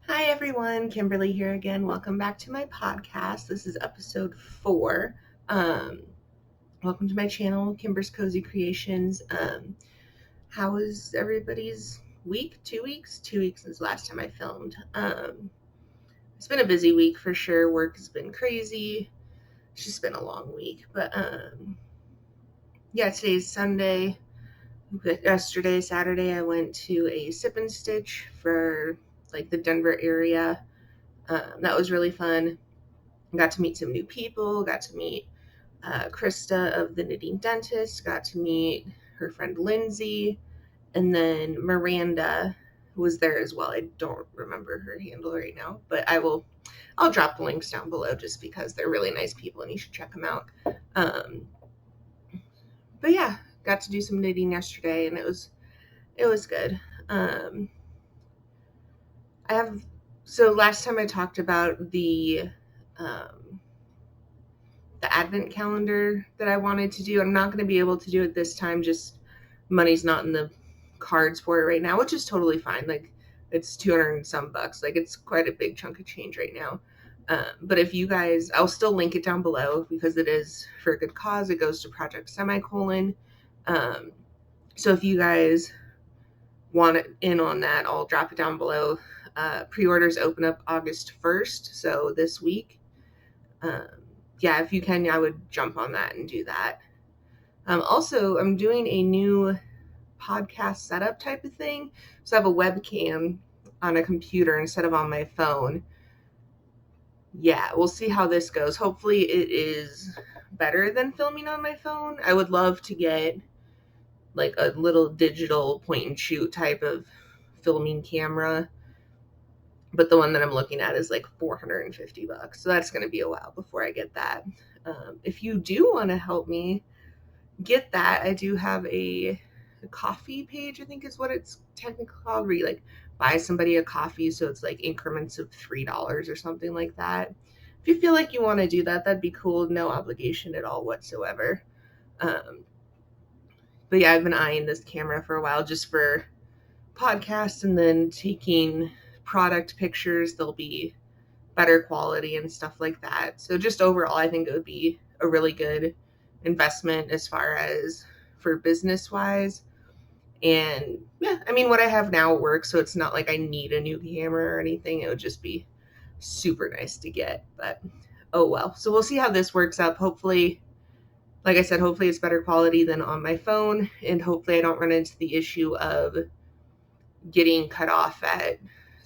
Hi everyone, Kimberly here again. Welcome back to my podcast. This is episode 4. Welcome to my channel, Kimber's Cozy Creations. How was everybody's week? 2 weeks? 2 weeks since the last time I filmed. It's been a busy week for sure. Work has been crazy. It's just been a long week. But yeah, today's Sunday. Yesterday, Saturday, I went to a sip and stitch for like the Denver area. That was really fun. Got to meet some new people, got to meet Krista of TheKnittingDentist, got to meet her friend Lidnsay, and then Miranda was there as well. I don't remember her handle right now, but I'll drop the links down below just because they're really nice people and you should check them out. But yeah, got to do some knitting yesterday and it was good. So last time I talked about the advent calendar that I wanted to do. I'm not going to be able to do it this time. Just money's not in the cards for it right now, which is totally fine. Like it's 200 and some bucks. Like it's quite a big chunk of change right now. But if you guys, I'll still link it down below because it is for a good cause. It goes to Project Semicolon. So if you guys want it in on that, I'll drop it down below. Pre-orders open up August 1st, so this week. Yeah, if you can, I would jump on that and do that. Also, I'm doing a new podcast setup type of thing. So I have a webcam on a computer instead of on my phone. Yeah, we'll see how this goes. Hopefully it is better than filming on my phone. I would love to get like a little digital point and shoot type of filming camera. But the one that I'm looking at is like $450. So that's going to be a while before I get that. If you do want to help me get that, I do have a coffee page, I think is what it's technically called, where you like buy somebody a coffee. So it's like increments of $3 or something like that. If you feel like you want to do that, that'd be cool. No obligation at all whatsoever. But yeah, I've been eyeing this camera for a while just for podcasts and then taking product pictures. They'll be better quality and stuff like that. So just overall, I think it would be a really good investment as far as for business wise. And yeah, I mean, what I have now works, so it's not like I need a new camera or anything. It would just be super nice to get, but oh well. So we'll see how this works out. Hopefully, like I said, hopefully it's better quality than on my phone, and hopefully I don't run into the issue of getting cut off at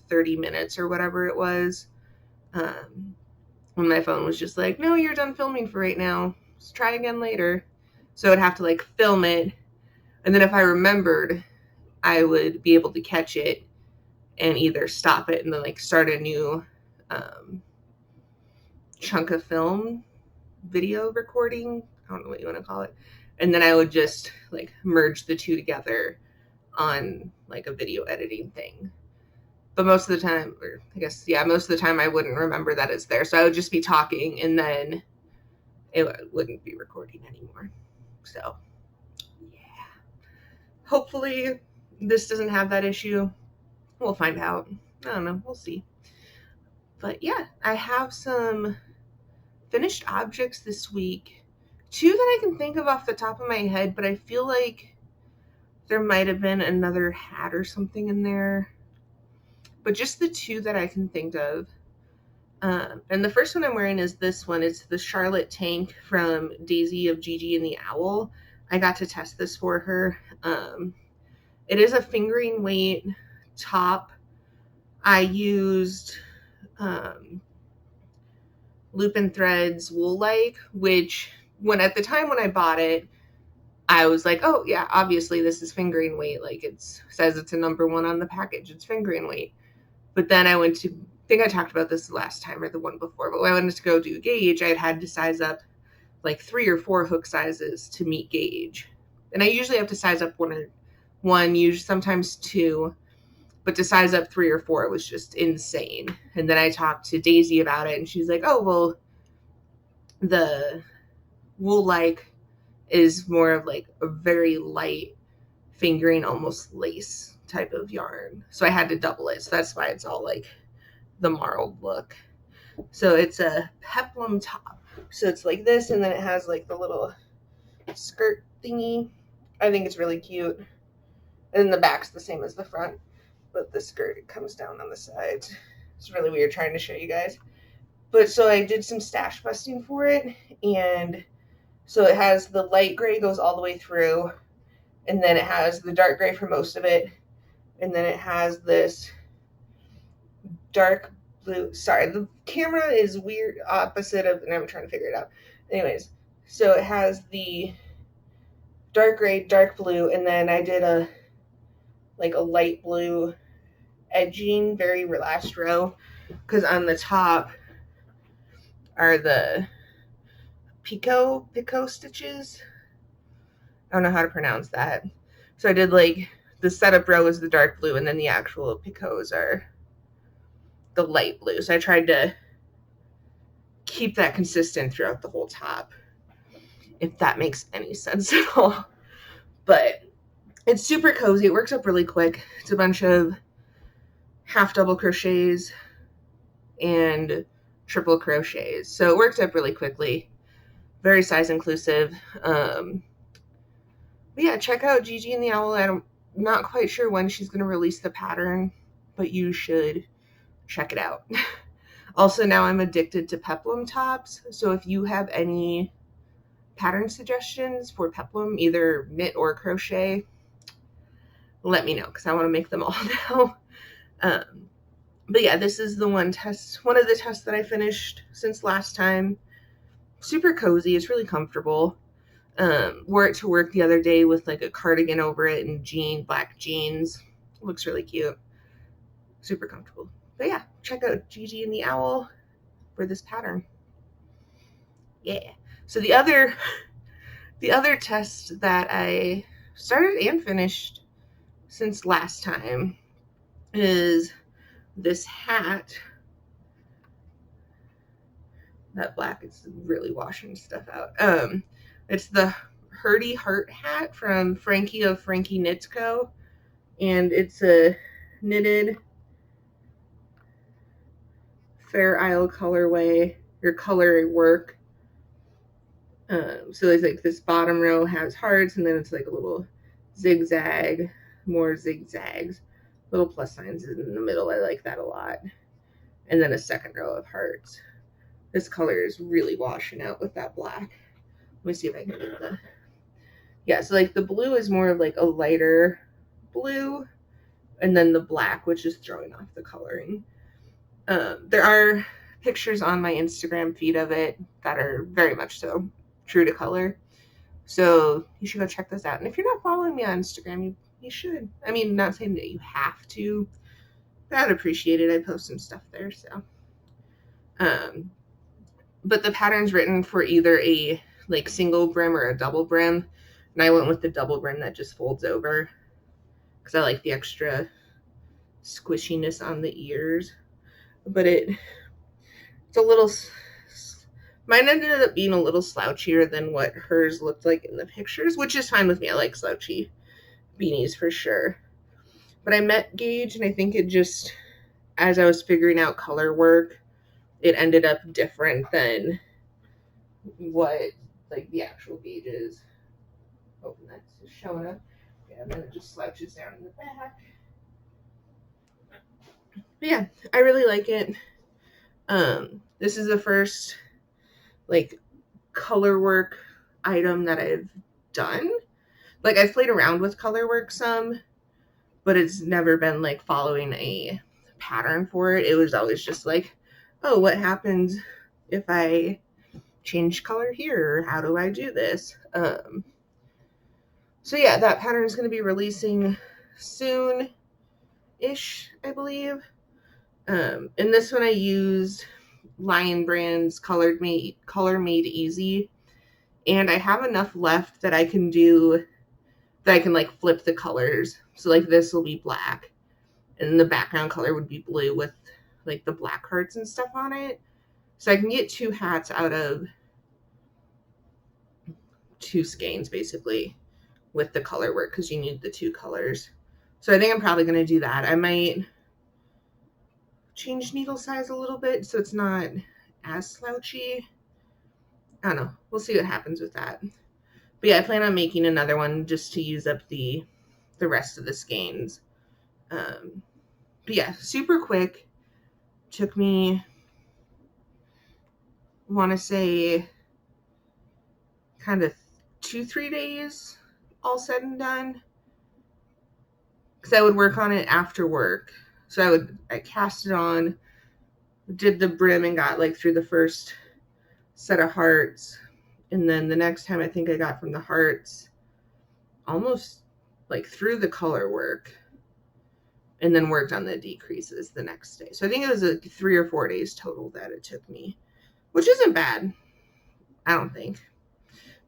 30 minutes or whatever it was. When my phone was just like, no, you're done filming for right now. Let's try again later. So I'd have to like film it. And then if I remembered, I would be able to catch it and either stop it and then like start a new chunk of film, video recording. I don't know what you want to call it. And then I would just like merge the two together on like a video editing thing. But most of the time, or I guess, yeah, most of the time I wouldn't remember that it's there. So I would just be talking and then it wouldn't be recording anymore. So, yeah. Hopefully this doesn't have that issue. We'll find out. I don't know. We'll see. But yeah, I have some finished objects this week. 2 that I can think of off the top of my head, but I feel like there might have been another hat or something in there. But just the 2 that I can think of. And the first one I'm wearing is this one. It's the Charlotte tank from Daisy of Gigi and the Owl. I got to test this for her. It is a fingering weight top. I used Loop and Threads Wool-like, which at the time when I bought it, I was like, oh yeah, obviously this is fingering weight. Like it says it's a number 1 on the package. It's fingering weight. But then I think I talked about this the last time or the one before, but when I wanted to go do gauge, I had to size up like 3 or 4 hook sizes to meet gauge. And I usually have to size up one, usually sometimes 2, but to size up 3 or 4 was just insane. And then I talked to Daisy about it and she's like, oh, well, the Wool-like is more of like a very light fingering, almost lace type of yarn. So I had to double it. So that's why it's all like the marled look. So it's a peplum top. So it's like this, and then it has like the little skirt thingy. I think it's really cute. And then the back's the same as the front, but the skirt, it comes down on the sides. It's really weird trying to show you guys. But so I did some stash busting for it, and so it has the light gray goes all the way through, and then it has the dark gray for most of it, and then it has this dark blue. Sorry, the camera is weird, opposite of, and I'm trying to figure it out. Anyways, so it has the dark gray, dark blue, and then I did a light blue edging, very last row, because on the top are the picot stitches. I don't know how to pronounce that. So I did like the setup row is the dark blue, and then the actual picots are the light blue. So I tried to keep that consistent throughout the whole top, if that makes any sense at all. But it's super cozy. It works up really quick. It's a bunch of half double crochets and triple crochets. So it works up really quickly. Very size inclusive. But yeah, check out Gigi and the Owl. I'm not quite sure when she's going to release the pattern, but you should check it out. Also, now I'm addicted to peplum tops. So if you have any pattern suggestions for peplum, either knit or crochet, let me know, because I want to make them all now. But yeah, this is the one of the tests that I finished since last time. Super cozy. It's really comfortable. Wore it to work the other day with like a cardigan over it and black jeans. Looks really cute. Super comfortable. But yeah, check out Gigi and the Owl for this pattern. Yeah. So the other test that I started and finished since last time is this hat. That black is really washing stuff out. It's the Hurdy Heart hat from Frankie of Frankie Knits Co. And it's a knitted Fair Isle colorway, or color work. So there's like this bottom row has hearts, and then it's like a little zigzag, more zigzags, little plus signs in the middle. I like that a lot. And then a second row of hearts. This color is really washing out with that black. Let me see if I can get the... Yeah, so like the blue is more of like a lighter blue, and then the black, which is throwing off the coloring. There are pictures on my Instagram feed of it that are very much so true to color. So you should go check those out. And if you're not following me on Instagram, you should. I mean, not saying that you have to, but I'd appreciate it. I post some stuff there, so. But the pattern's written for either a like single brim or a double brim. And I went with the double brim that just folds over, because I like the extra squishiness on the ears. But it's a little, mine ended up being a little slouchier than what hers looked like in the pictures, which is fine with me. I like slouchy beanies for sure. But I met Gauge, and I think it just, as I was figuring out color work, it ended up different than what like the actual gauge is. Oh, that's just showing up. Yeah, and then it just slouches down in the back. But yeah, I really like it. This is the first like color work item that I've done. Like, I've played around with color work some, but it's never been like following a pattern for it. It was always just like, oh, what happens if I change color here? How do I do this? So yeah, that pattern is going to be releasing soon-ish, I believe. In this one I used Lion Brand's Color Made Easy, and I have enough left that I can like flip the colors. So like this will be black, and the background color would be blue with like the black hearts and stuff on it. So I can get 2 hats out of 2 skeins basically with the color work, because you need the 2 colors. So I think I'm probably going to do that. I might change needle size a little bit so it's not as slouchy. I don't know. We'll see what happens with that. But yeah, I plan on making another one just to use up the rest of the skeins. But yeah, super quick. Took me, I want to say, kind of 2-3 days all said and done. Because I would work on it after work. So I cast it on, did the brim and got like through the first set of hearts. And then the next time I think I got from the hearts almost like through the color work. And then worked on the decreases the next day. So I think it was 3 or 4 days total that it took me, which isn't bad, I don't think.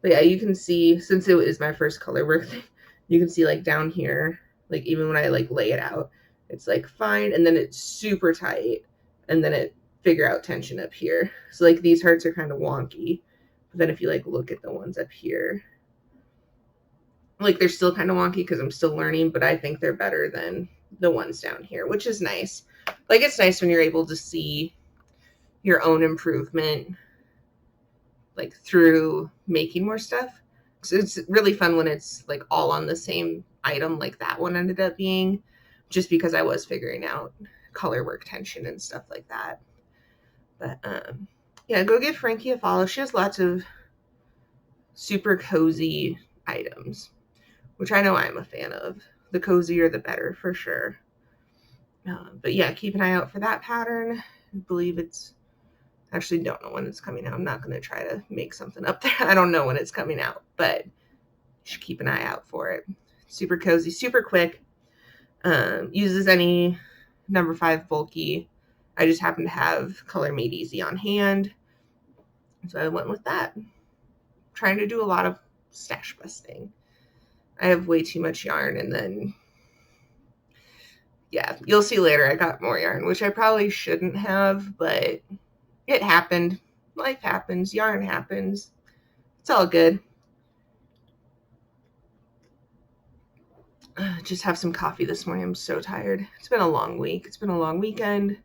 But yeah, you can see, since it is my first color work thing, you can see like down here, like even when I like lay it out, it's like fine, and then it's super tight, and then it figure out tension up here. So like these hearts are kind of wonky, but then if you like look at the ones up here, like they're still kind of wonky because I'm still learning, but I think they're better than the ones down here, which is nice. Like it's nice when you're able to see your own improvement like through making more stuff. So it's really fun when it's like all on the same item, like that one ended up being, just because I was figuring out color work tension and stuff like that. But yeah, go give Frankie a follow. She has lots of super cozy items, which I know I'm a fan of. The cozier, the better, for sure. But yeah, keep an eye out for that pattern. I believe it's, actually don't know when it's coming out. I'm not going to try to make something up there. I don't know when it's coming out, but you should keep an eye out for it. Super cozy, super quick. Uses any number 5 bulky. I just happen to have Color Made Easy on hand, so I went with that. Trying to do a lot of stash busting. I have way too much yarn, and then yeah, you'll see later I got more yarn, which I probably shouldn't have, but it happened. Life happens. Yarn happens. It's all good. Just have some coffee this morning. I'm so tired. It's been a long week. It's been a long weekend.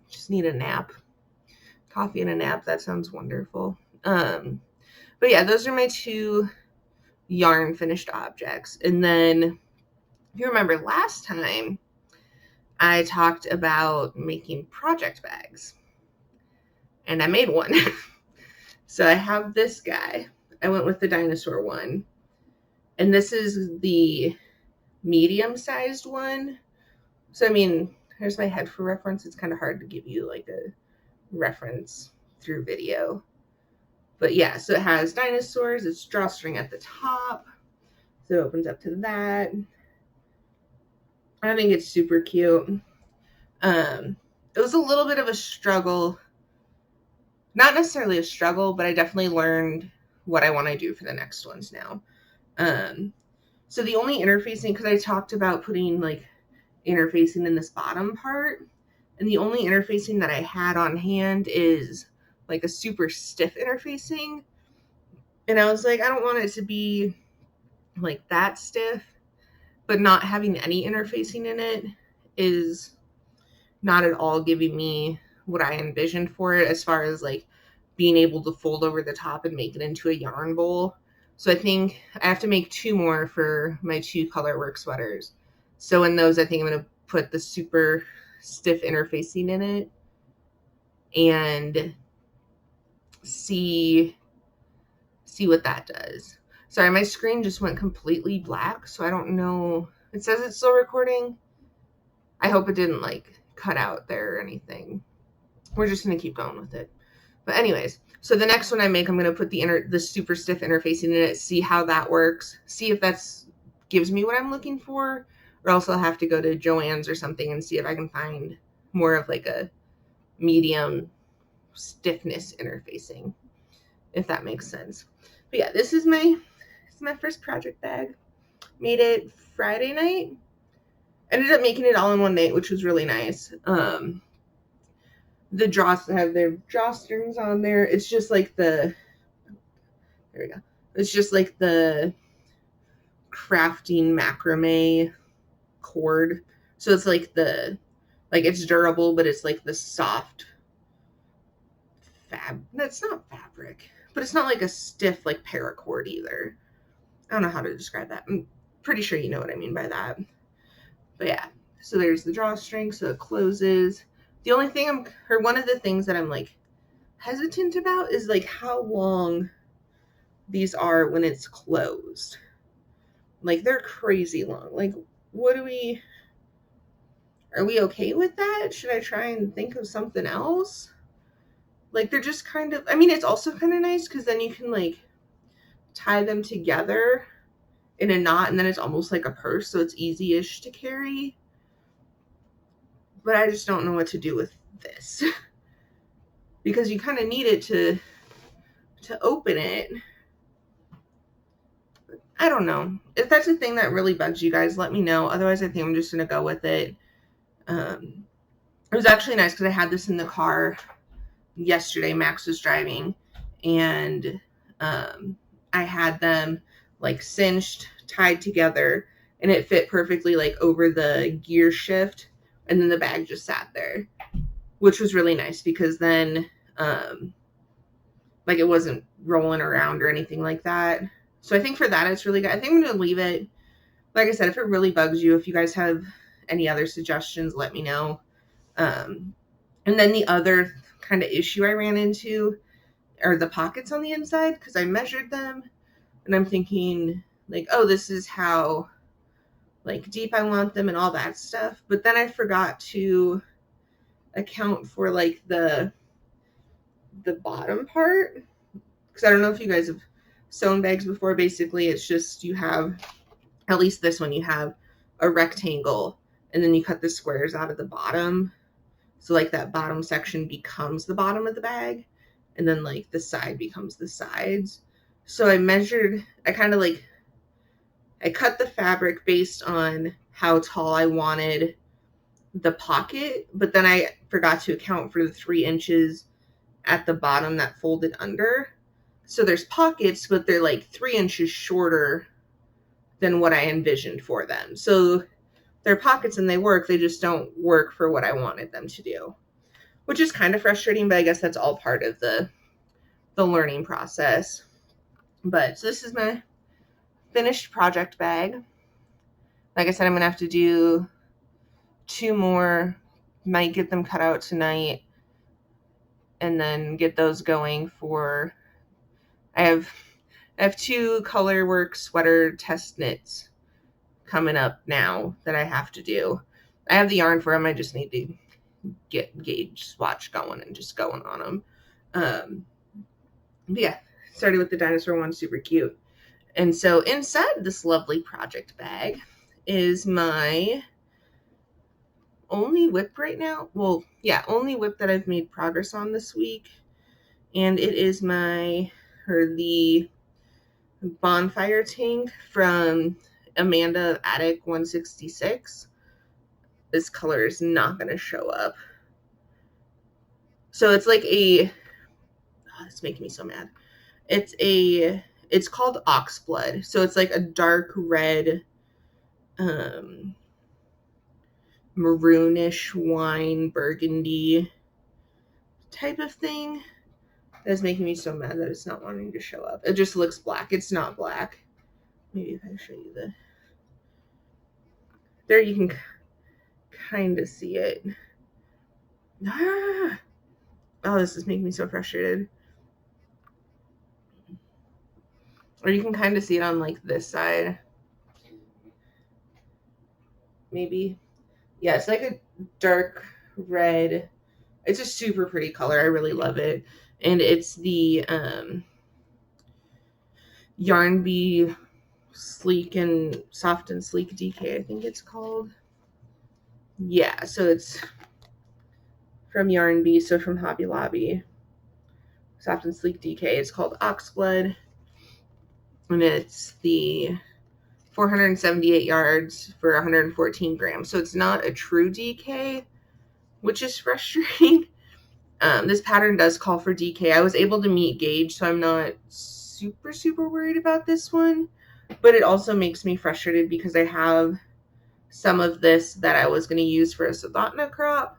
Just need a nap. Coffee and a nap. That sounds wonderful. But yeah, those are my 2 yarn finished objects. And then if you remember last time, I talked about making project bags. And I made one. So I have this guy. I went with the dinosaur one. And this is the medium-sized one. So, I mean, here's my head for reference. It's kind of hard to give you like a reference through video. But yeah, so it has dinosaurs. It's drawstring at the top. So it opens up to that. I think it's super cute. It was a little bit of a struggle. Not necessarily a struggle, but I definitely learned what I want to do for the next ones now. So the only interfacing, because I talked about putting like interfacing in this bottom part, and the only interfacing that I had on hand is like a super stiff interfacing. And I was like, I don't want it to be like that stiff, but not having any interfacing in it is not at all giving me what I envisioned for it, as far as like being able to fold over the top and make it into a yarn bowl. So I think I have to make 2 more for my 2 color work sweaters. So in those, I think I'm going to put the super stiff interfacing in it and see what that does. Sorry, my screen just went completely black, so I don't know. It says it's still recording. I hope it didn't like cut out there or anything. We're just going to keep going with it. But anyways, so the next one I make, I'm going to put the super stiff interfacing in it, see how that works, see if that's gives me what I'm looking for, or else I'll have to go to Joann's or something and see if I can find more of like a medium stiffness interfacing, if that makes sense. But yeah, this is my first project bag. Made it Friday night. Ended up making it all in one night, which was really nice. The draws have their drawstrings on there. It's just like there we go. It's just like the crafting macrame cord. So it's like the Like, it's durable, but it's like the soft that's not fabric, but it's not like a stiff like paracord either. I don't know how to describe that. I'm pretty sure you know what I mean by that. But yeah, so there's the drawstring, so it closes. The only thing one of the things that I'm like hesitant about is like how long these are when it's closed. Like, they're crazy long. Like, are we okay with that? Should I try and think of something else? Like, they're just kind of, I mean, it's also kind of nice because then you can like tie them together in a knot, and then it's almost like a purse, so it's easy-ish to carry. But I just don't know what to do with this because you kind of need it to open it. I don't know. If that's a thing that really bugs you guys, let me know. Otherwise, I think I'm just gonna go with it. It was actually nice because I had this in the car yesterday. Max was driving, and I had them like cinched, tied together, and it fit perfectly like over the gear shift, and then the bag just sat there, which was really nice because then like it wasn't rolling around or anything like that. So I think for that it's really good. I think I'm gonna leave it. Like I said, if it really bugs you, if you guys have any other suggestions, let me know. And then the other kind of issue I ran into are the pockets on the inside, because I measured them and I'm thinking like, oh, this is how like deep I want them and all that stuff. But then I forgot to account for like the bottom part, because I don't know if you guys have sewn bags before. Basically, it's just you have, at least this one, you have a rectangle and then you cut the squares out of the bottom. So like that bottom section becomes the bottom of the bag, and then like the side becomes the sides. So I cut the fabric based on how tall I wanted the pocket, but then I forgot to account for the 3 inches at the bottom that folded under. So there's pockets, but they're like 3 inches shorter than what I envisioned for them. So they're pockets and they work, they just don't work for what I wanted them to do, which is kind of frustrating, but I guess that's all part of the learning process. But so this is my finished project bag. Like I said, I'm gonna have to do 2 more, might get them cut out tonight, and then get those going for, I have 2 colorwork sweater test knits coming up now that I have to do. I have the yarn for them, I just need to get gauge swatch going and just going on them. But yeah, started with the dinosaur one, super cute. And so inside this lovely project bag is my only whip right now. Well, yeah, only whip that I've made progress on this week. And it is the bonfire tank from Amanda Attic 166. This color is not going to show up. So it's like it's making me so mad. It's called Oxblood. So it's like a dark red, maroonish wine burgundy type of thing. That's making me so mad that it's not wanting to show up. It just looks black. It's not black. Maybe if I show you there you can kind of see it. Ah! Oh, this is making me so frustrated. Or you can kind of see it on like this side. Maybe. Yeah, it's like a dark red. It's a super pretty color. I really love it. And it's the Yarn Bee Soft and Sleek DK, I think it's called. Yeah, so it's from Yarn Bee, so from Hobby Lobby. Soft and Sleek DK. It's called Oxblood. And it's the 478 yards for 114 grams. So it's not a true DK, which is frustrating. This pattern does call for DK. I was able to meet gauge, so I'm not super worried about this one. But it also makes me frustrated because I have some of this that I was going to use for a Soldotna crop.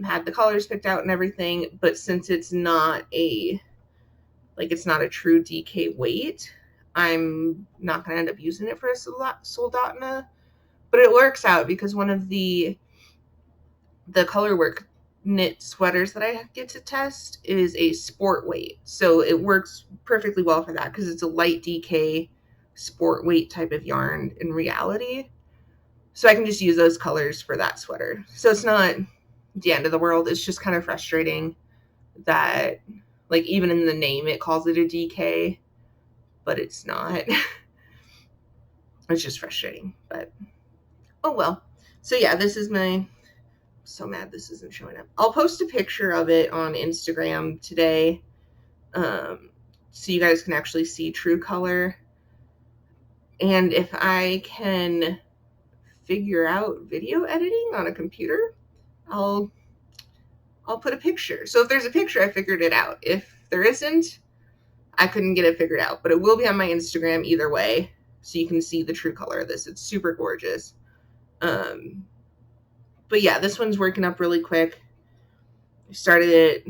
Had the colors picked out and everything, but since it's not a true DK weight, I'm not going to end up using it for a Soldotna. But it works out because one of the colorwork knit sweaters that I get to test is a sport weight. So it works perfectly well for that because it's a light DK sport weight type of yarn in reality. So I can just use those colors for that sweater. So it's not the end of the world. It's just kind of frustrating that, like, even in the name it calls it a DK, but it's not. It's just frustrating, but oh well. So yeah, this is my, so mad this isn't showing up. I'll post a picture of it on Instagram today, so you guys can actually see true color. And if I can figure out video editing on a computer, I'll put a picture. So if there's a picture, I figured it out. If there isn't, I couldn't get it figured out. But it will be on my Instagram either way, so you can see the true color of this. It's super gorgeous. But yeah, this one's working up really quick. I started it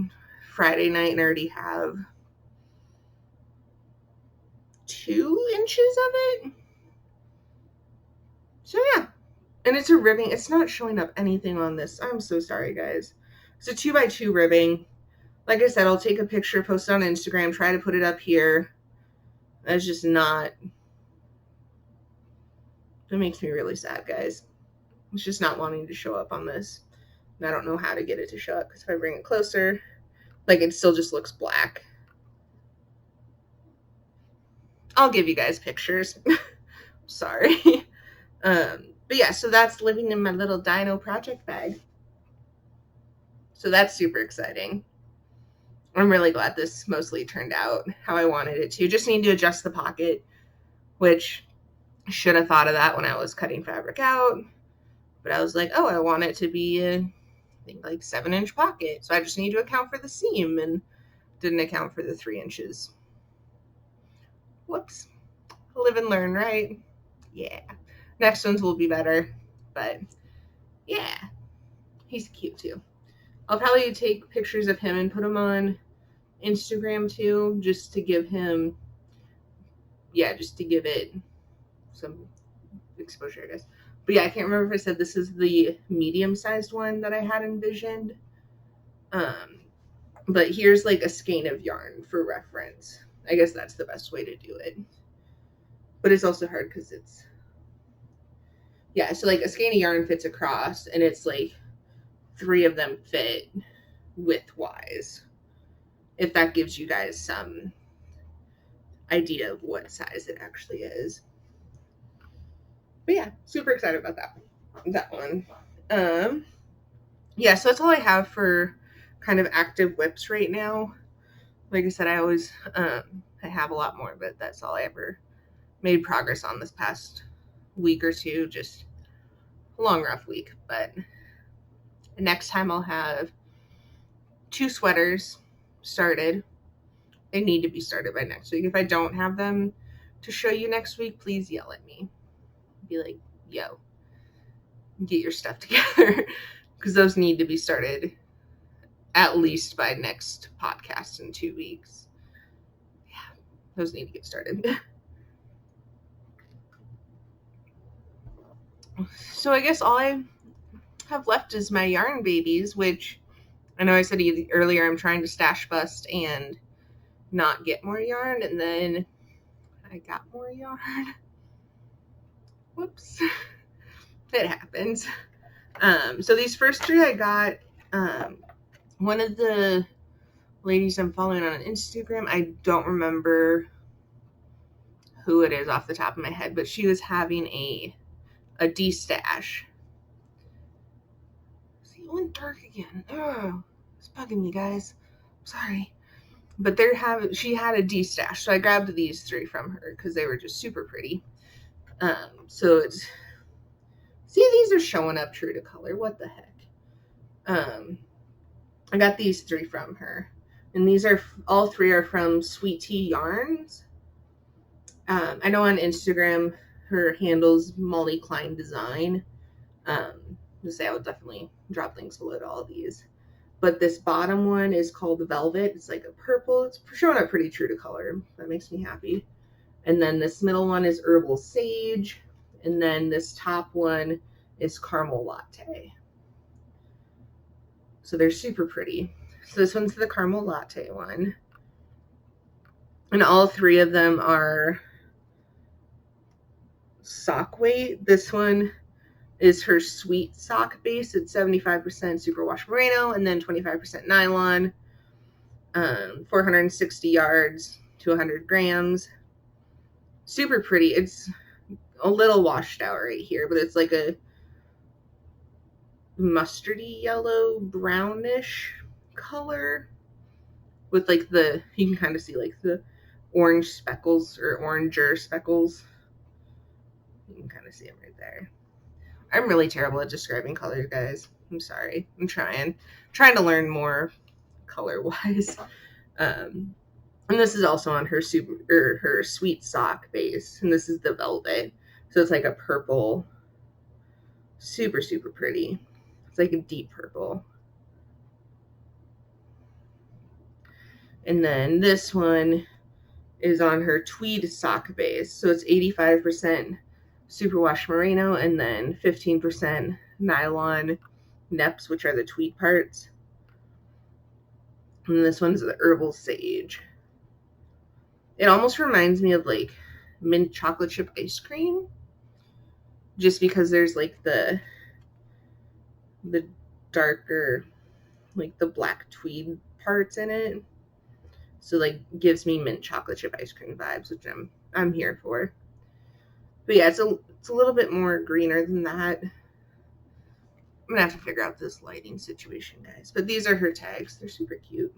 Friday night and I already have 2 inches of it. So yeah, and it's a ribbing. It's not showing up anything on this. I'm so sorry, guys. It's a 2x2 ribbing. Like I said, I'll take a picture, post it on Instagram, try to put it up here. That's just not, it makes me really sad, guys. It's just not wanting to show up on this. And I don't know how to get it to show up because if I bring it closer, like, it still just looks black. I'll give you guys pictures. Sorry. But yeah, so that's living in my little dino project bag. So that's super exciting. I'm really glad this mostly turned out how I wanted it to. Just need to adjust the pocket, which I should have thought of that when I was cutting fabric out. But I was like, oh, I want it to be a, I think, like 7-inch pocket. So I just need to account for the seam and didn't account for the 3 inches. Whoops. Live and learn, right? Yeah. Next ones will be better. But yeah, he's cute too. I'll probably take pictures of him and put them on Instagram too, just to give him, just to give it some exposure, I guess. But yeah, I can't remember if I said this is the medium-sized one that I had envisioned. But here's like a skein of yarn for reference. I guess that's the best way to do it. But it's also hard because it's, yeah, so like a skein of yarn fits across, and it's like 3 of them fit width-wise. If that gives you guys some idea of what size it actually is. But yeah, super excited about that one. Yeah, so that's all I have for kind of active whips right now. Like I said, I always I have a lot more, but that's all I ever made progress on this past week or two. Just a long, rough week. But next time I'll have 2 sweaters started. They need to be started by next week. If I don't have them to show you next week, please yell at me. Be like, yo, get your stuff together. Because those need to be started at least by next podcast in 2 weeks. Yeah, those need to get started. So I guess all I have left is my yarn babies, which I know I said earlier I'm trying to stash bust and not get more yarn, and then I got more yarn. Whoops. It happens. So these first 3 I got, one of the ladies I'm following on Instagram, I don't remember who it is off the top of my head, but she was having a de-stash. See, it went dark again. Oh, it's bugging me, guys. Sorry. But she had a de-stash, so I grabbed these 3 from her because they were just super pretty. So it's, see, these are showing up true to color. What the heck? I got these 3 from her, and these are all 3 are from Sweet Tea Yarns. I know on Instagram her handles Molly Klein design. Just say I would definitely drop links below to all of these. But this bottom one is called Velvet. It's like a purple. It's showing up pretty true to color. That makes me happy. And then this middle one is Herbal Sage. And then this top one is Caramel Latte. So they're super pretty. So this one's the Caramel Latte one. And all three of them are sock weight. This one is her sweet sock base. It's 75% superwash merino and then 25% nylon. 460 yards to 100 grams. Super pretty. It's a little washed out right here, but it's like a mustardy yellow brownish color with like the, you can kind of see like the orange speckles or oranger speckles. You can kind of see them right there. I'm really terrible at describing colors, guys. I'm sorry. I'm trying to learn more color wise. And this is also on her her sweet sock base, and this is the Velvet. So it's like a purple, super pretty. It's like a deep purple. And then this one is on her tweed sock base. So it's 85% superwash merino and then 15% nylon neps, which are the tweed parts. And this one's the Herbal Sage. It almost reminds me of like mint chocolate chip ice cream, just because there's like the darker, like the black tweed parts in it. So like gives me mint chocolate chip ice cream vibes, which I'm here for. But yeah, it's a little bit more greener than that. I'm gonna have to figure out this lighting situation, guys. But these are her tags. They're super cute.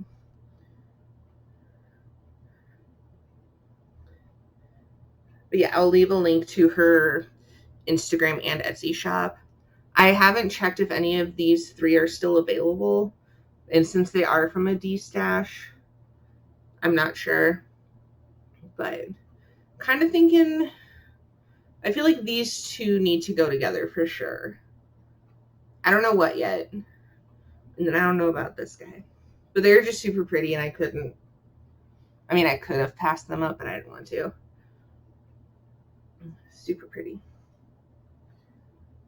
But yeah, I'll leave a link to her Instagram and Etsy shop. I haven't checked if any of these three are still available. And since they are from a D stash, I'm not sure. But kind of thinking, I feel like these two need to go together for sure. I don't know what yet. And then I don't know about this guy. But they're just super pretty, and I could have passed them up, but I didn't want to. Super pretty.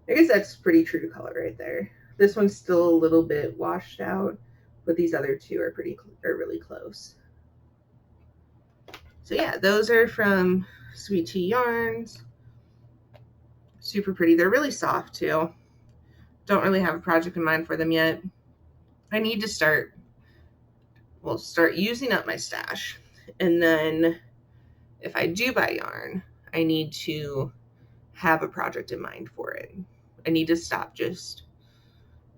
I guess that's pretty true to color right there. This one's still a little bit washed out, but these other two are really close. So yeah, those are from Sweet Tea Yarns. Super pretty. They're really soft too. Don't really have a project in mind for them yet. I need to start using up my stash. And then if I do buy yarn, I need to have a project in mind for it. I need to stop just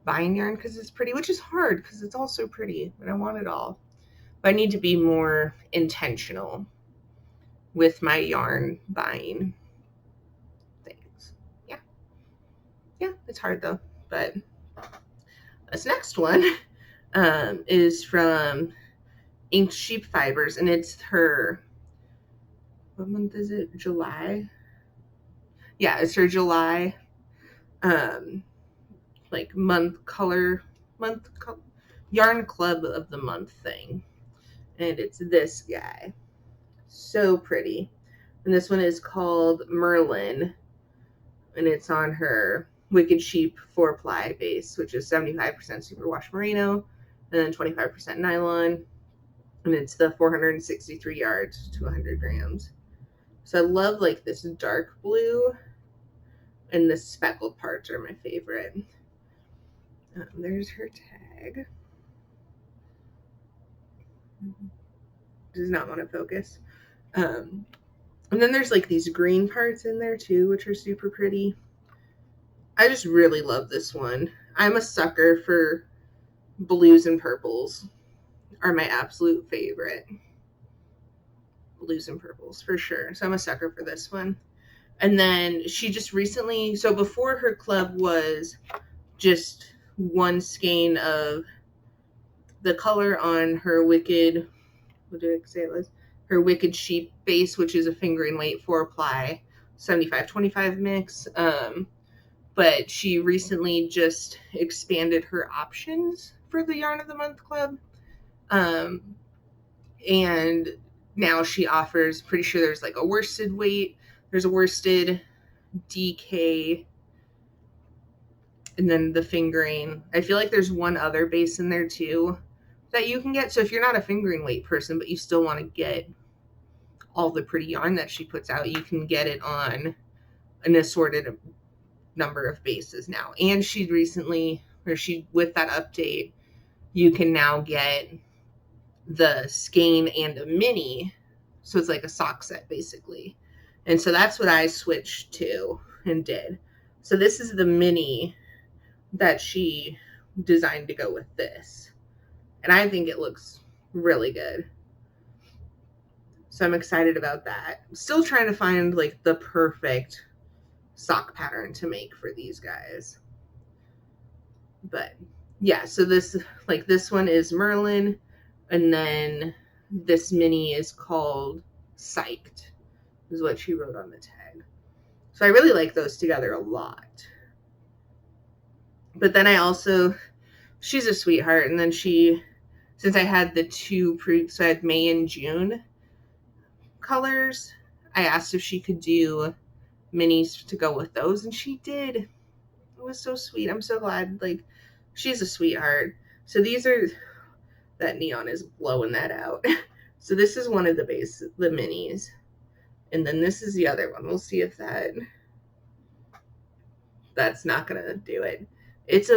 buying yarn because it's pretty, which is hard because it's all so pretty and I want it all. But I need to be more intentional with my yarn buying things. Yeah, it's hard though. But this next one is from Ink Sheep Fibers, and it's her, what month is it? July? Yeah, it's her July like yarn club of the month thing. And it's this guy. So pretty. And this one is called Merlin, and it's on her Wicked Sheep 4-ply base, which is 75% superwash merino and then 25% nylon. And it's the 463 yards to 100 grams. So I love like this dark blue, and the speckled parts are my favorite. There's her tag. Does not want to focus. And then there's like these green parts in there too, which are super pretty. I just really love this one. I'm a sucker for blues and purples. Are my absolute favorite. Blues and purples for sure. So I'm a sucker for this one. And then she just recently, so before her club was just one skein of the color on her Wicked, what did I say it was? Her Wicked Sheep base, which is a fingering weight 4-ply. 75-25 mix. But she recently just expanded her options for the Yarn of the Month Club. And now she offers, pretty sure there's like a worsted weight, there's a worsted DK, and then the fingering. I feel like there's one other base in there too that you can get. So if you're not a fingering weight person, but you still want to get all the pretty yarn that she puts out, you can get it on an assorted number of bases now. And she recently, with that update, you can now get the skein and a mini. So it's like a sock set basically. And so that's what I switched to and did. So this is the mini that she designed to go with this. And I think it looks really good. So I'm excited about that. I'm still trying to find like the perfect sock pattern to make for these guys. But yeah, so this one is Merlin, and then this mini is called Psyched, is what she wrote on the tag. So I really like those together a lot. But then I also, she's a sweetheart, and then since I had the two so I had May and June colors, I asked if she could do minis to go with those, and she did. It was so sweet. I'm so glad. Like, she's a sweetheart. So these are, that neon is blowing that out. So this is one of the minis, and then this is the other one. We'll see if that's not gonna do it. It's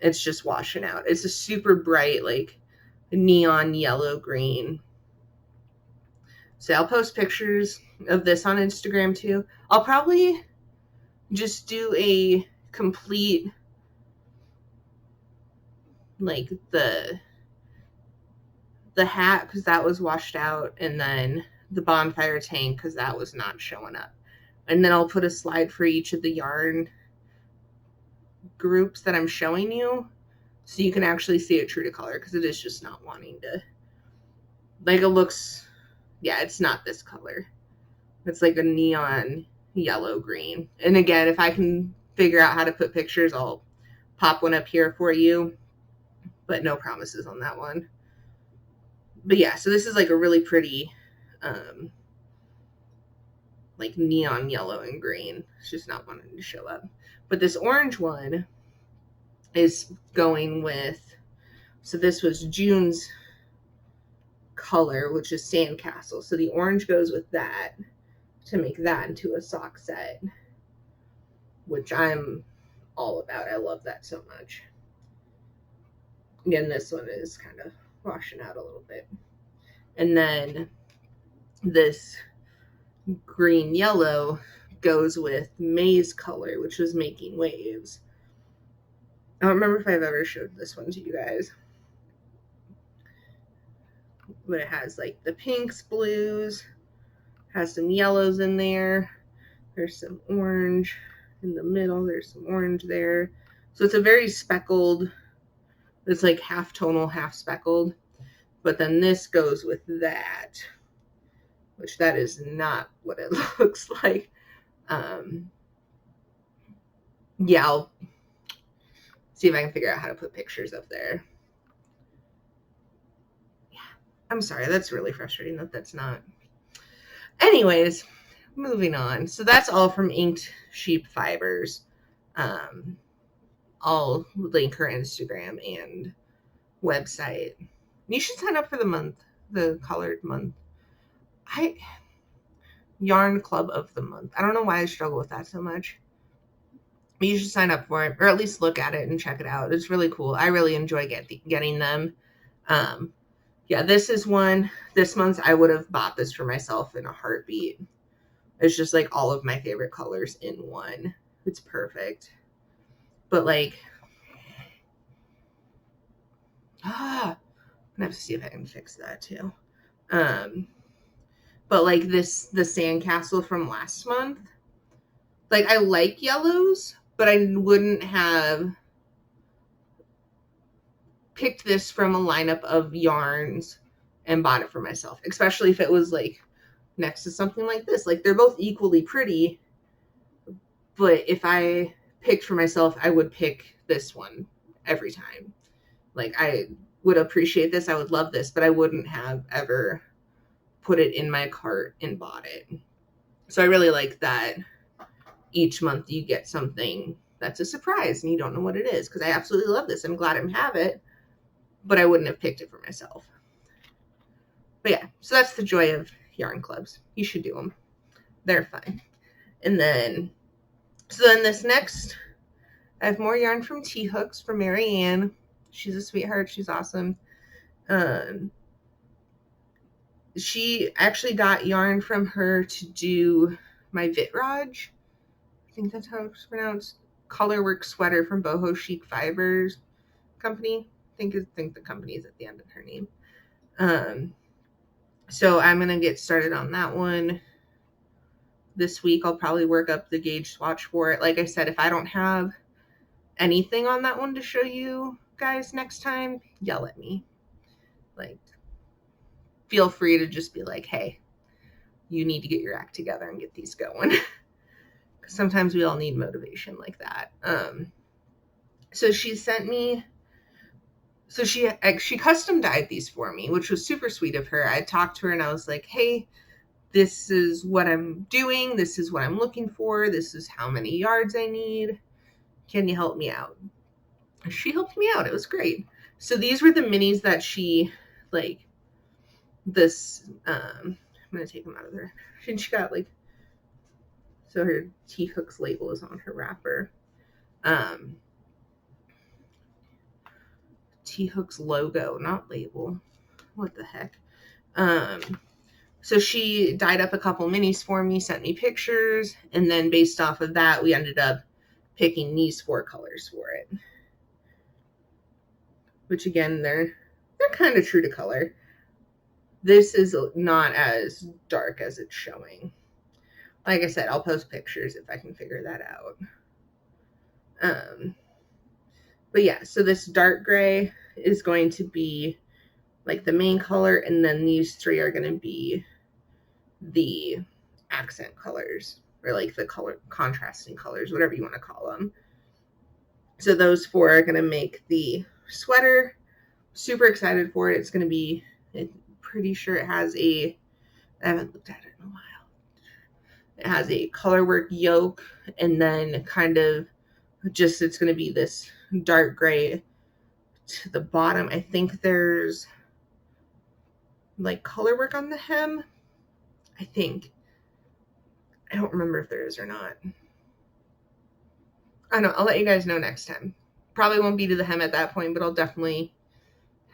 it's just washing out. It's a super bright, like, neon yellow green. So I'll post pictures of this on Instagram too. I'll probably just do a complete, like, the hat, because that was washed out, and then the bonfire tank, because that was not showing up. And then I'll put a slide for each of the yarn groups that I'm showing you, so you can actually see it true to color, because it is just not wanting to, like, it looks, yeah, it's not this color. It's like a neon yellow green. And again, if I can figure out how to put pictures, I'll pop one up here for you, but no promises on that one. But yeah, so this is like a really pretty, like, neon yellow and green. It's just not wanting to show up. But this orange one is going with, so this was June's color, which is Sandcastle. So the orange goes with that to make that into a sock set, which I'm all about. I love that so much. Again, this one is kind of washing out a little bit. And then this green yellow goes with May's color, which was Making Waves. I don't remember if I've ever showed this one to you guys, but it has like the pinks, blues, has some yellows in there. There's some orange in the middle. There's some orange there. So it's a very speckled, it's like half tonal, half speckled. But then this goes with that, which that is not what it looks like. Yeah, I'll see if I can figure out how to put pictures up there. Yeah, I'm sorry. That's really frustrating that that's not. Anyways, moving on. So that's all from Inked Sheep Fibers. I'll link her Instagram and website. You should sign up for the month, the colored month. Yarn Club of the Month. I don't know why I struggle with that so much. You should sign up for it, or at least look at it and check it out. It's really cool. I really enjoy getting them. Yeah, this is one. This month I would have bought this for myself in a heartbeat. It's just like all of my favorite colors in one. It's perfect. But like, I'm gonna have to see if I can fix that too. But like the Sandcastle from last month, like, I like yellows, but I wouldn't have picked this from a lineup of yarns and bought it for myself, especially if it was like next to something like this. Like, they're both equally pretty, but if I picked for myself, I would pick this one every time. Like, I would appreciate this, I would love this, but I wouldn't have ever put it in my cart and bought it. So I really like that each month you get something that's a surprise and you don't know what it is, because I absolutely love this. I'm glad I have it, but I wouldn't have picked it for myself. But yeah, so that's the joy of yarn clubs. You should do them. They're fun. And then, so then this next, I have more yarn from T-Hooks for Marianne. She's a sweetheart. She's awesome. She actually got yarn from her to do my Vitrage. I think that's how it's pronounced. Colorwork sweater from Boho Chic Fibers company. I think the company is at the end of her name. So I'm gonna get started on that one this week. I'll probably work up the gauge swatch for it. Like I said, if I don't have anything on that one to show you guys next time, yell at me. Like, feel free to just be like, hey, you need to get your act together and get these going. Sometimes we all need motivation like that. So she sent me, so she custom dyed these for me, which was super sweet of her. I talked to her and I was like, hey, this is what I'm doing. This is what I'm looking for. This is how many yards I need. Can you help me out? She helped me out. It was great. So these were the minis that she, like, this, I'm going to take them out of there. And she got, like, so her T-Hooks label is on her wrapper. T-Hooks logo, not label. What the heck? So she dyed up a couple minis for me, sent me pictures, and then based off of that, we ended up picking these 4 colors for it. Which again, they're kind of true to color. This is not as dark as it's showing. Like I said, I'll post pictures if I can figure that out. But yeah, so this dark gray is going to be like the main color, and then these 3 are going to be the accent colors, or like the color contrasting colors, whatever you want to call them. So those 4 are going to make the sweater. Super excited for it. It's going to be, I'm pretty sure it has I haven't looked at it in a while. It has a colorwork yoke, and then kind of just, it's going to be this dark gray to the bottom. I think there's like colorwork on the hem. I think. I don't remember if there is or not. I don't know. I'll let you guys know next time. Probably won't be to the hem at that point, but I'll definitely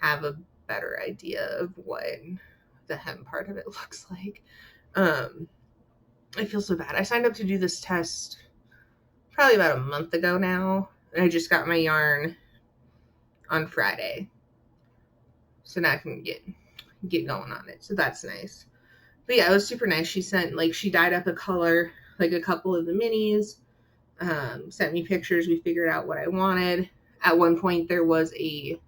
have a better idea of what the hem part of it looks like. I feel so bad. I signed up to do this test probably about a month ago now, and I just got my yarn on Friday. So now I can get going on it. So that's nice. But yeah, it was super nice. She sent, like, she dyed up a color, like a couple of the minis, sent me pictures. We figured out what I wanted. At one point there was a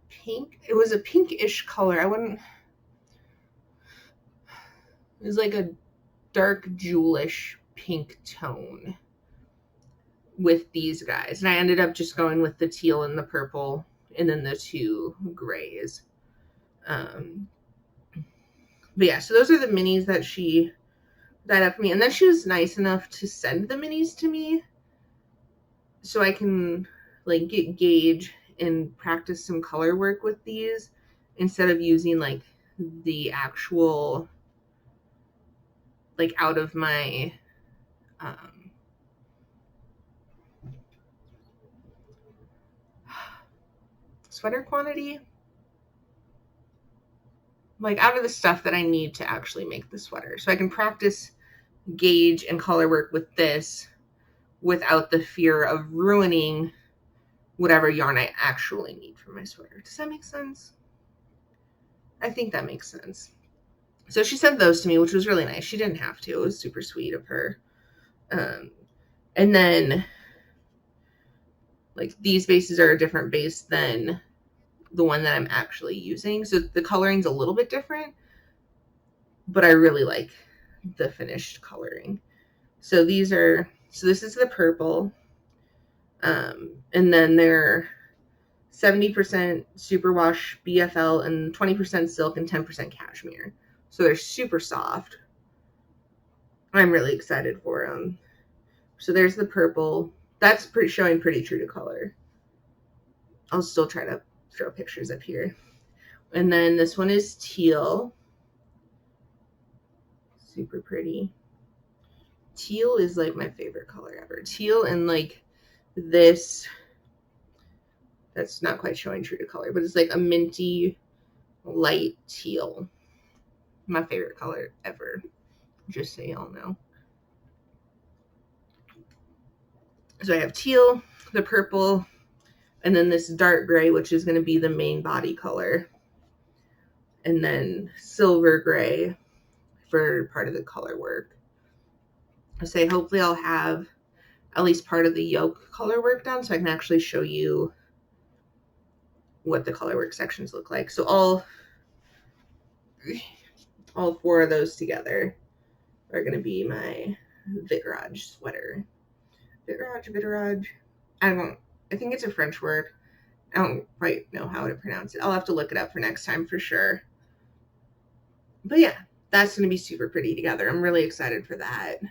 pink, it was a pinkish color. It was like a dark jewelish pink tone with these guys. And I ended up just going with the teal and the purple, and then the 2 grays. But yeah, so those are the minis that she dyed up for me. And then she was nice enough to send the minis to me so I can, like, get gauge and practice some color work with these instead of using, like, the actual, like, out of my sweater quantity, like, out of the stuff that I need to actually make the sweater. So I can practice gauge and color work with this without the fear of ruining whatever yarn I actually need for my sweater. Does that make sense? I think that makes sense. So she sent those to me, which was really nice. She didn't have to. It was super sweet of her. And then, like, these bases are a different base than the one that I'm actually using. So the coloring's a little bit different. but I really like the finished coloring. So this is the purple. And then they're 70% superwash BFL and 20% silk and 10% cashmere. So they're super soft. I'm really excited for them. So there's the purple. That's showing pretty true to color. I'll still try to throw pictures up here. And then this one is teal. Super pretty. Teal is like my favorite color ever. Teal and like this, that's not quite showing true to color, but it's like a minty light teal. My favorite color ever, just so y'all know. So I have teal, the purple, and then this dark gray, which is going to be the main body color. And then silver gray for part of the color work. I say hopefully I'll have at least part of the yoke color work done so I can actually show you what the color work sections look like. So all 4 of those together are going to be my Vitrage sweater. Vitrage. I think it's a French word. I don't quite know how to pronounce it. I'll have to look it up for next time for sure. But yeah, that's going to be super pretty together. I'm really excited for that.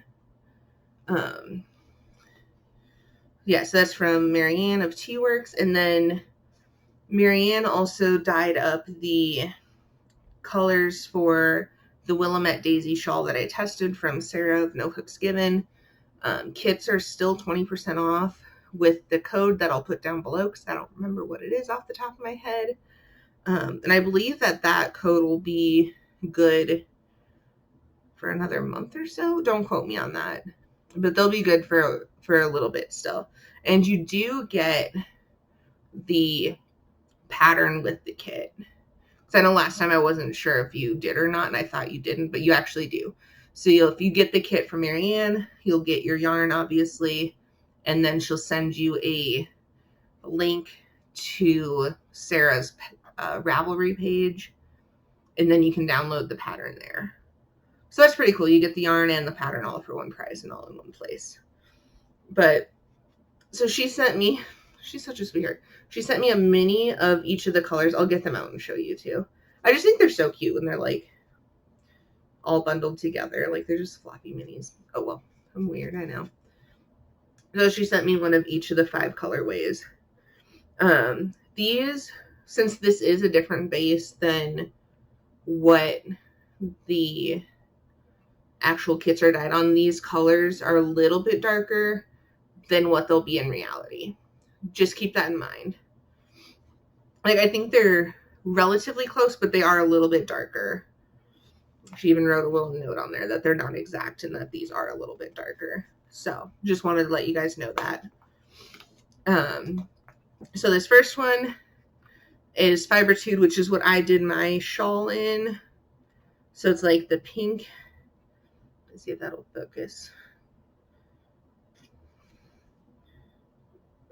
Yeah, so that's from Marianne of Tea Works. And then Marianne also dyed up the colors for the Willamette Daisy shawl that I tested from Sarah of No Hooks Given. Kits are still 20% off with the code that I'll put down below because I don't remember what it is off the top of my head. And I believe that code will be good for another month or so. Don't quote me on that, but they'll be good for a little bit still. And you do get the pattern with the kit. Because I know last time I wasn't sure if you did or not, and I thought you didn't, but you actually do. So if you get the kit from Marianne, you'll get your yarn, obviously, and then she'll send you a link to Sarah's Ravelry page, and then you can download the pattern there. So that's pretty cool. You get the yarn and the pattern all for one price and all in one place. But so she sent me, she's such a sweetheart. She sent me a mini of each of the colors. I'll get them out and show you too. I just think they're so cute when they're like all bundled together. Like they're just floppy minis. Oh, well, I'm weird. I know. So she sent me one of each of the 5 colorways. These, since this is a different base than what the actual kits are dyed on, these colors are a little bit darker than what they'll be in reality. Just keep that in mind. Like, I think they're relatively close, but they are a little bit darker. She even wrote a little note on there that they're not exact and that these are a little bit darker. So just wanted to let you guys know that. So this first one is Fibertude, which is what I did my shawl in. So it's like the pink. Let's see if that'll focus.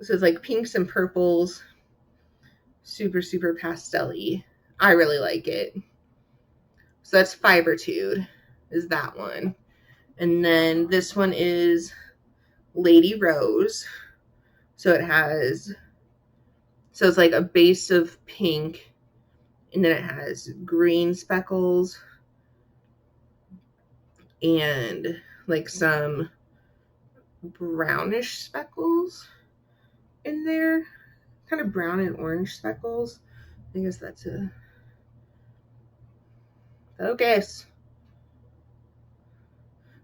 So it's like pinks and purples. Super, super pastel-y. I really like it. So that's Fibertude, is that one. And then this one is Lady Rose. So it's like a base of pink, and then it has green speckles and like some brownish speckles in there. Kind of brown and orange speckles. I guess that's a focus.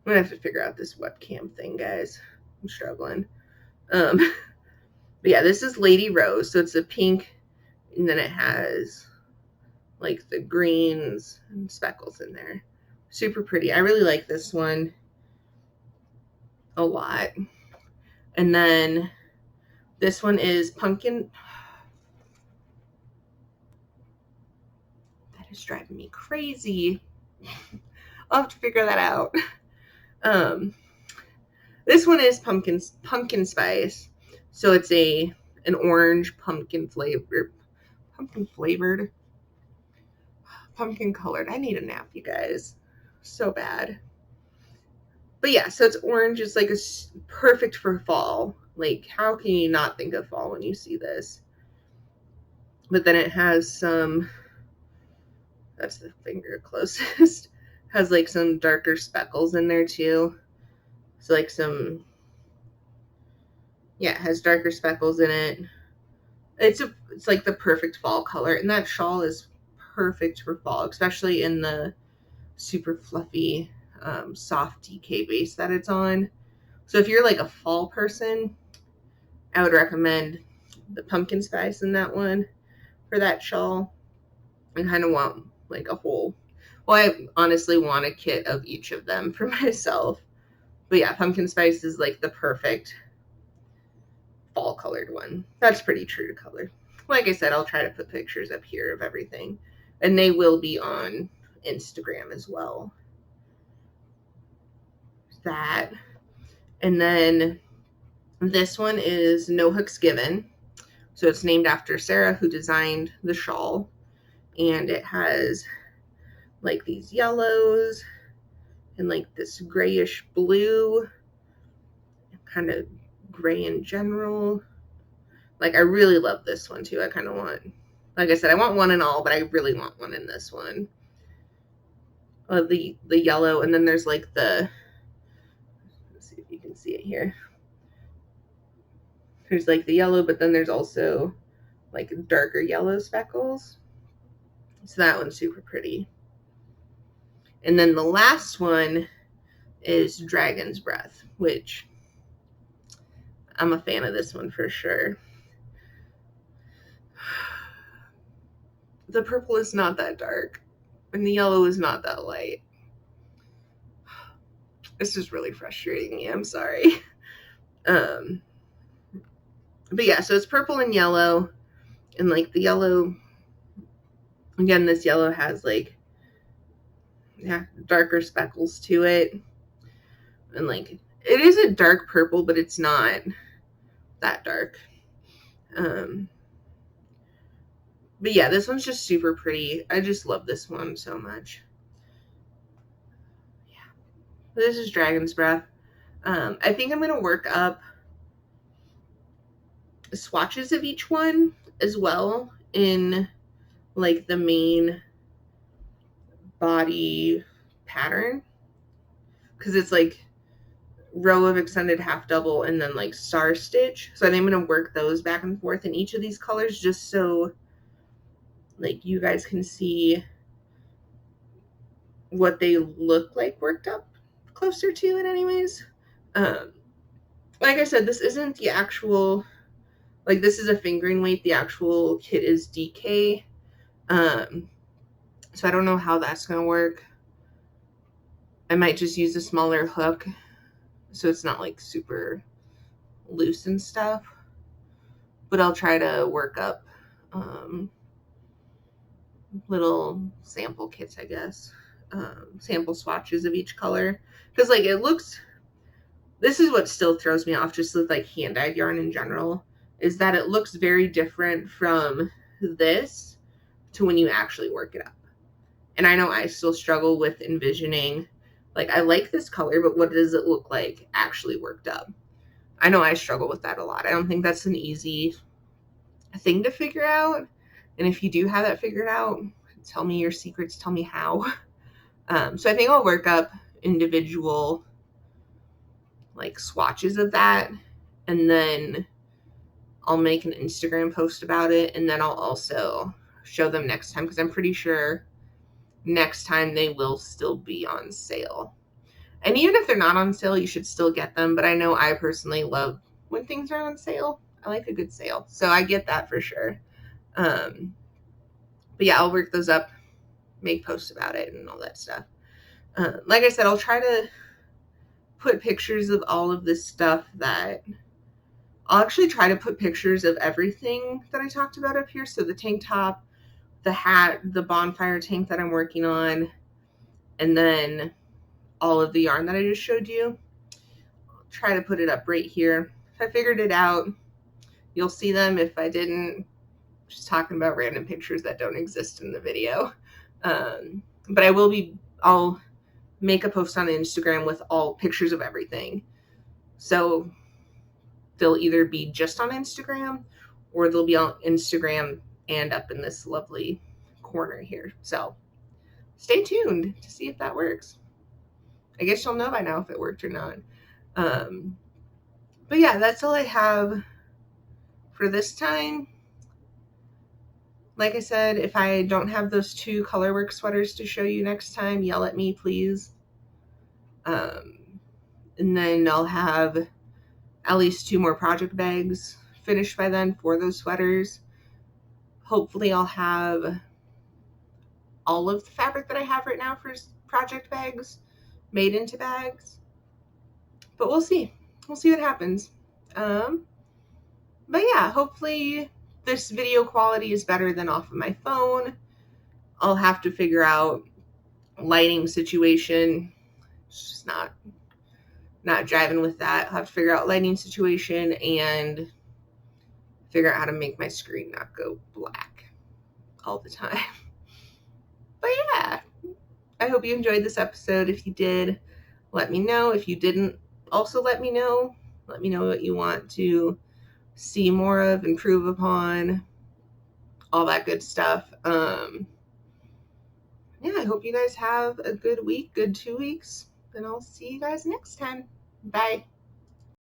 I'm gonna have to figure out this webcam thing, guys. I'm struggling. But yeah, this is Lady Rose. So it's a pink, and then it has like the greens and speckles in there. Super pretty. I really like this one a lot. And then this one is Pumpkin. That is driving me crazy. I'll have to figure that out. This one is pumpkin spice. So it's an orange pumpkin flavored, pumpkin colored. I need a nap, you guys. So bad. But yeah, so it's orange. It's like perfect for fall. Like, how can you not think of fall when you see this? But then it has some, that's the finger closest, has like some darker speckles in there too. So like some, yeah, it has darker speckles in it. It's like the perfect fall color. And that shawl is perfect for fall, especially in the super fluffy, soft DK base that it's on. So if you're like a fall person, I would recommend the pumpkin spice in that one for that shawl. I kind of want like a whole, well, I honestly want a kit of each of them for myself. But yeah, pumpkin spice is like the perfect fall colored one. That's pretty true to color. Like I said, I'll try to put pictures up here of everything. And they will be on Instagram as well. That. And then this one is No Hooks Given. So it's named after Sarah, who designed the shawl. And it has like these yellows and like this grayish blue, kind of gray in general. Like, I really love this one too. I kind of want, like I said, I want one in all, but I really want one in this one. The yellow, and then there's like the, let's see if you can see it here. There's like the yellow, but then there's also like darker yellow speckles. So that one's super pretty. And then the last one is Dragon's Breath, which I'm a fan of this one for sure. The purple is not that dark, and the yellow is not that light. This is really frustrating me. I'm sorry. But yeah, so it's purple and yellow, and like the yellow, again, this yellow has like, yeah, darker speckles to it. And like, it is a dark purple, but it's not that dark. But yeah, this one's just super pretty. I just love this one so much. Yeah. This is Dragon's Breath. I think I'm going to work up swatches of each one as well in like the main body pattern, because it's like row of extended half double and then like star stitch. So I think I'm going to work those back and forth in each of these colors, just so like you guys can see what they look like worked up closer to it anyways. Like I said, this isn't the actual, like, this is a fingering weight. The actual kit is DK. So I don't know how that's going to work. I might just use a smaller hook so it's not like super loose and stuff. But I'll try to work up little sample kits, I guess. Sample swatches of each color. Because like it looks, this is what still throws me off just with like hand-dyed yarn in general, is that it looks very different from this to when you actually work it up. And I know I still struggle with envisioning, like, I like this color, but what does it look like actually worked up? I know I struggle with that a lot. I don't think that's an easy thing to figure out. And if you do have that figured out, tell me your secrets, tell me how. So I think I'll work up individual like swatches of that, and then I'll make an Instagram post about it, and then I'll also show them next time, because I'm pretty sure next time they will still be on sale. And even if they're not on sale, you should still get them. But I know I personally love when things are on sale. I like a good sale. So I get that for sure. But yeah, I'll work those up, make posts about it and all that stuff. Like I said, I'll try to put pictures of all of this stuff that, I'll actually try to put pictures of everything that I talked about up here. So the tank top, the hat, the bonfire tank that I'm working on, and then all of the yarn that I just showed you. I'll try to put it up right here. If I figured it out, you'll see them. If I didn't, I'm just talking about random pictures that don't exist in the video. But I'll make a post on Instagram with all pictures of everything. So they'll either be just on Instagram or they'll be on Instagram and up in this lovely corner here. So stay tuned to see if that works. I guess you'll know by now if it worked or not. But yeah, that's all I have for this time. Like I said, if I don't have those 2 colorwork sweaters to show you next time, yell at me, please. And then I'll have at least 2 more project bags finished by then for those sweaters. Hopefully I'll have all of the fabric that I have right now for project bags made into bags. But we'll see. We'll see what happens. But yeah, hopefully this video quality is better than off of my phone. I'll have to figure out lighting situation. It's just not driving with that. I'll have to figure out lighting situation and figure out how to make my screen not go black all the time. But yeah, I hope you enjoyed this episode. If you did, let me know. If you didn't, also let me know. Let me know what you want to see more of, improve upon, all that good stuff. Yeah, I hope you guys have a good week, good 2 weeks, and I'll see you guys next time. Bye.